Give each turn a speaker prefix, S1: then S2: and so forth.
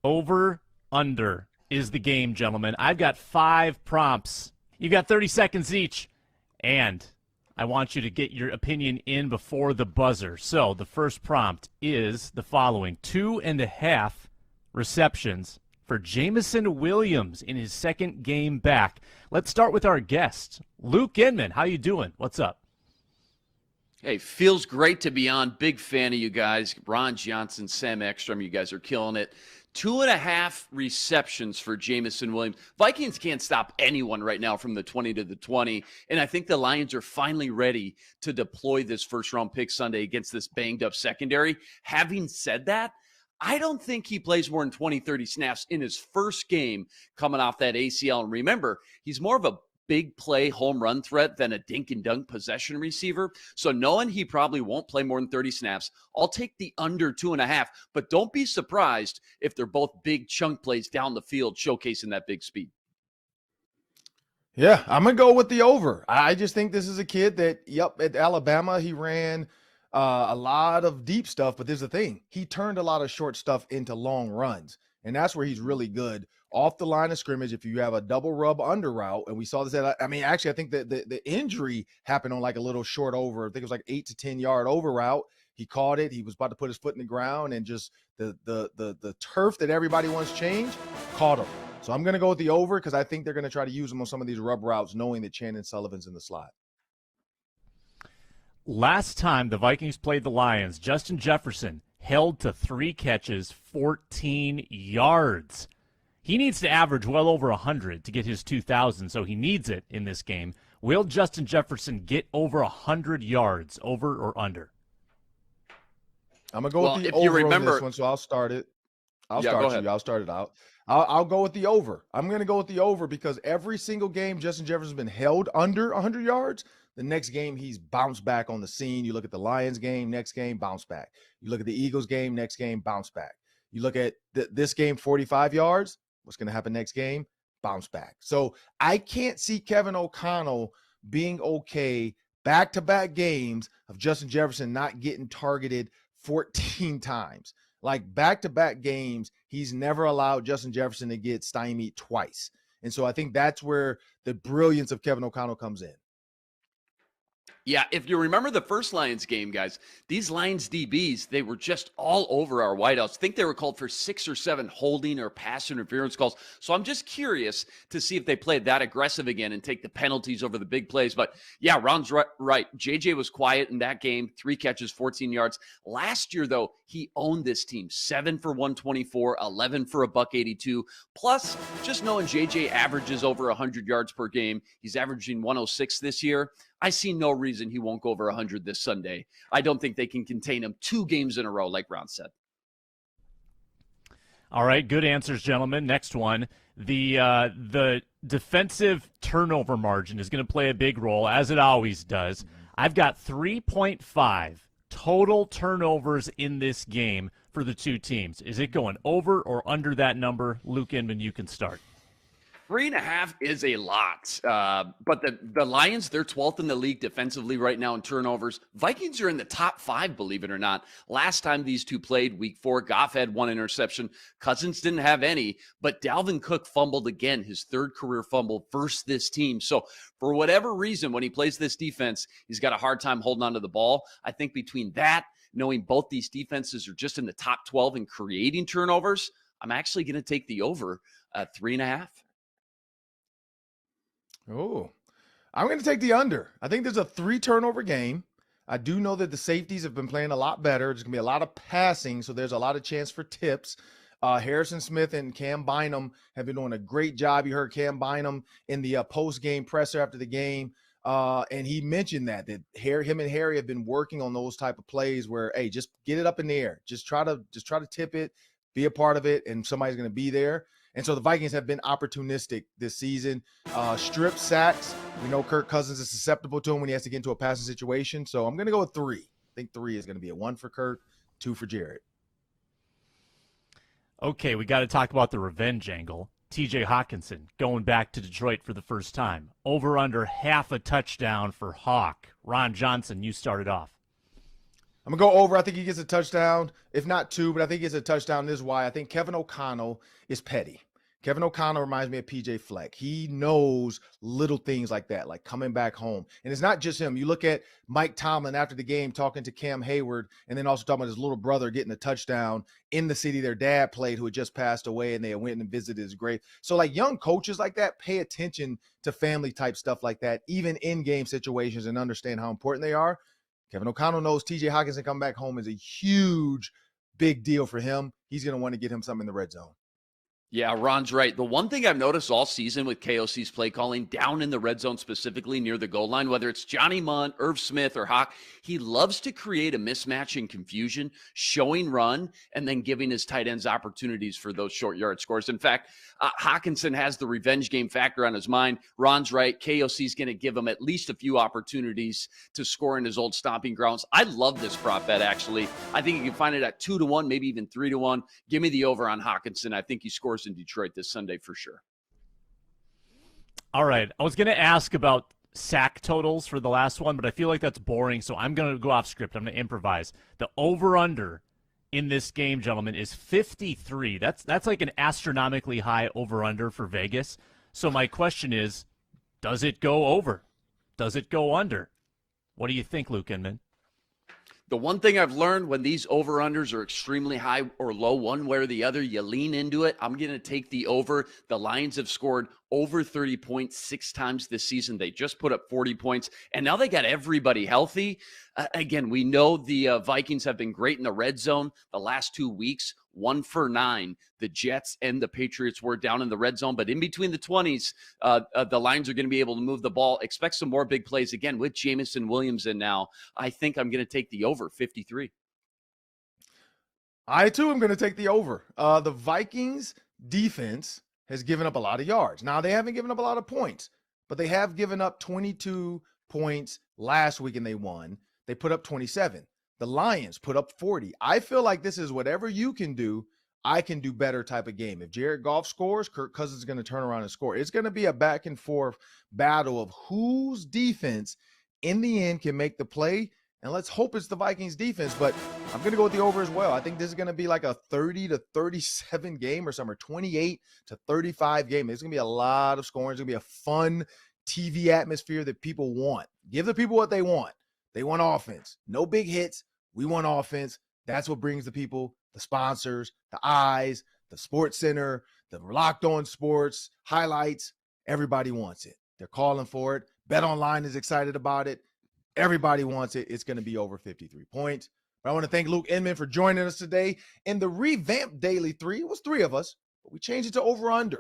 S1: Over, under is the game, gentlemen. I've got 5 prompts. You've got 30 seconds each, and I want you to get your opinion in before the buzzer. So the first prompt is the following: 2.5 receptions for Jameson Williams in his second game back. Let's start with our guest, Luke Inman. How you doing? What's up?
S2: Hey, feels great to be on. Big fan of you guys. Ron Johnson, Sam Ekstrom, you guys are killing it. 2.5 receptions for Jameson Williams. Vikings can't stop anyone right now from the 20 to the 20, and I think the Lions are finally ready to deploy this first-round pick Sunday against this banged-up secondary. Having said that, I don't think he plays more than 20, 30 snaps in his first game coming off that ACL. And remember, he's more of a big play home run threat than a dink and dunk possession receiver. So knowing he probably won't play more than 30 snaps, I'll take the under 2.5, but don't be surprised if they're both big chunk plays down the field showcasing that big speed.
S3: Yeah, I'm going to go with the over. I just think this is a kid that, at Alabama, he ran a lot of deep stuff, but there's the thing. He turned a lot of short stuff into long runs, and that's where he's really good. Off the line of scrimmage, if you have a double rub under route, and we saw this I think that the injury happened on like a little short over. I think it was like 8 to 10 yard over route. He caught it. He was about to put his foot in the ground, and just the turf that everybody wants changed caught him. So I'm going to go with the over because I think they're going to try to use him on some of these rub routes, knowing that Chandon Sullivan's in the slot.
S1: Last time the Vikings played the Lions, Justin Jefferson held to 3 catches, 14 yards. He needs to average well over 100 to get his 2,000, so he needs it in this game. Will Justin Jefferson get over 100 yards, over or under?
S3: I'm going to go with the over on this one, so I'll start it. I'll start it out. I'll go with the over. I'm going to go with the over because every single game Justin Jefferson's been held under 100 yards. The next game, he's bounced back on the scene. You look at the Lions game, next game, bounce back. You look at the Eagles game, next game, bounce back. You look at this game, 45 yards. What's going to happen next game? Bounce back. So I can't see Kevin O'Connell being okay back-to-back games of Justin Jefferson not getting targeted 14 times. Like back-to-back games, he's never allowed Justin Jefferson to get stymied twice. And so I think that's where the brilliance of Kevin O'Connell comes in.
S2: Yeah, if you remember the first Lions game, guys, these Lions DBs, they were just all over our wideouts. I think they were called for 6 or 7 holding or pass interference calls. So I'm just curious to see if they played that aggressive again and take the penalties over the big plays. But yeah, Ron's right. JJ was quiet in that game, 3 catches, 14 yards. Last year, though, he owned this team, 7 for 124, 11 for $182. Plus, just knowing JJ averages over 100 yards per game, he's averaging 106 this year. I see no reason he won't go over 100 this Sunday. I don't think they can contain him 2 games in a row, like Ron said.
S1: All right, good answers, gentlemen. Next one. The defensive turnover margin is going to play a big role, as it always does. I've got 3.5 total turnovers in this game for the 2 teams. Is it going over or under that number? Luke Inman, you can start.
S2: 3.5 is a lot. But the Lions, they're 12th in the league defensively right now in turnovers. Vikings are in the top 5, believe it or not. Last time these two played, week 4, Goff had 1 interception. Cousins didn't have any, but Dalvin Cook fumbled again, his 3rd career fumble versus this team. So for whatever reason, when he plays this defense, he's got a hard time holding onto the ball. I think between that, knowing both these defenses are just in the top 12 in creating turnovers, I'm actually going to take the over at 3.5.
S3: Oh, I'm going to take the under. I think there's a 3 turnover game. I do know that the safeties have been playing a lot better. There's going to be a lot of passing, so there's a lot of chance for tips. Harrison Smith and Cam Bynum have been doing a great job. You heard Cam Bynum in the post-game presser after the game, and he mentioned that him and Harry have been working on those type of plays where, hey, just get it up in the air. Just try to tip it, be a part of it, and somebody's going to be there. And so the Vikings have been opportunistic this season. Strip sacks. We know Kirk Cousins is susceptible to him when he has to get into a passing situation. So I'm going to go with 3. I think 3 is going to be a 1 for Kirk, 2 for Jared.
S1: Okay, we got to talk about the revenge angle. TJ Hockenson going back to Detroit for the first time. Over under half a touchdown for Hawk. Ron Johnson, you started off.
S3: I'm going to go over. I think he gets a touchdown, if not 2, but I think he gets a touchdown. This is why I think Kevin O'Connell is petty. Kevin O'Connell reminds me of PJ Fleck. He knows little things like that, like coming back home. And it's not just him. You look at Mike Tomlin after the game talking to Cam Hayward, and then also talking about his little brother getting a touchdown in the city their dad played, who had just passed away, and they went and visited his grave. So like young coaches like that pay attention to family type stuff like that, even in game situations, and understand how important they are. Kevin O'Connell knows TJ Hockenson coming back home is a huge, big deal for him. He's going to want to get him something in the red zone.
S2: Yeah, Ron's right. The one thing I've noticed all season with KOC's play calling down in the red zone, specifically near the goal line, whether it's Johnny Munt, Irv Smith, or Hawk, he loves to create a mismatch and confusion, showing run, and then giving his tight ends opportunities for those short yard scores. In fact, Hockenson has the revenge game factor on his mind. Ron's right. KOC's going to give him at least a few opportunities to score in his old stomping grounds. I love this prop bet, actually. I think you can find it at 2-1, maybe even 3-1. Give me the over on Hockenson. I think he scores in Detroit this Sunday for sure.
S1: All right. I was going to ask about sack totals for the last one, but I feel like that's boring, so I'm going to go off script. I'm going to improvise. The over-under in this game, gentlemen, is 53. That's like an astronomically high over-under for Vegas. So my question is, does it go over? Does it go under? What do you think, Luke Inman?
S2: The one thing I've learned when these over-unders are extremely high or low, one way or the other, you lean into it. I'm going to take the over. The Lions have scored over 30 points 6 times this season. They just put up 40 points, and now they got everybody healthy. Again, we know the Vikings have been great in the red zone the last 2 weeks, 1 for 9. The Jets and the Patriots were down in the red zone, but in between the 20s, the Lions are going to be able to move the ball. Expect some more big plays again with Jameson Williams in now. I think I'm going to take the over 53.
S3: I, too, am going to take the over. The Vikings defense has given up a lot of yards. Now, they haven't given up a lot of points, but they have given up 22 points last week, and they won. They put up 27. The Lions put up 40. I feel like this is whatever you can do, I can do better type of game. If Jared Goff scores, Kirk Cousins is going to turn around and score. It's going to be a back and forth battle of whose defense in the end can make the play. And let's hope it's the Vikings defense, but I'm going to go with the over as well. I think this is going to be like a 30-37 game or something, 28-35 game. It's going to be a lot of scoring. It's going to be a fun TV atmosphere that people want. Give the people what they want. They want offense. No big hits. We want offense. That's what brings the people, the sponsors, the eyes, the Sports Center, the Locked On Sports, highlights. Everybody wants it. They're calling for it. Bet Online is excited about it. Everybody wants it. It's going to be over 53 points. But I want to thank Luke Inman for joining us today in the revamped Daily 3. It was 3 of us, but we changed it to over-under.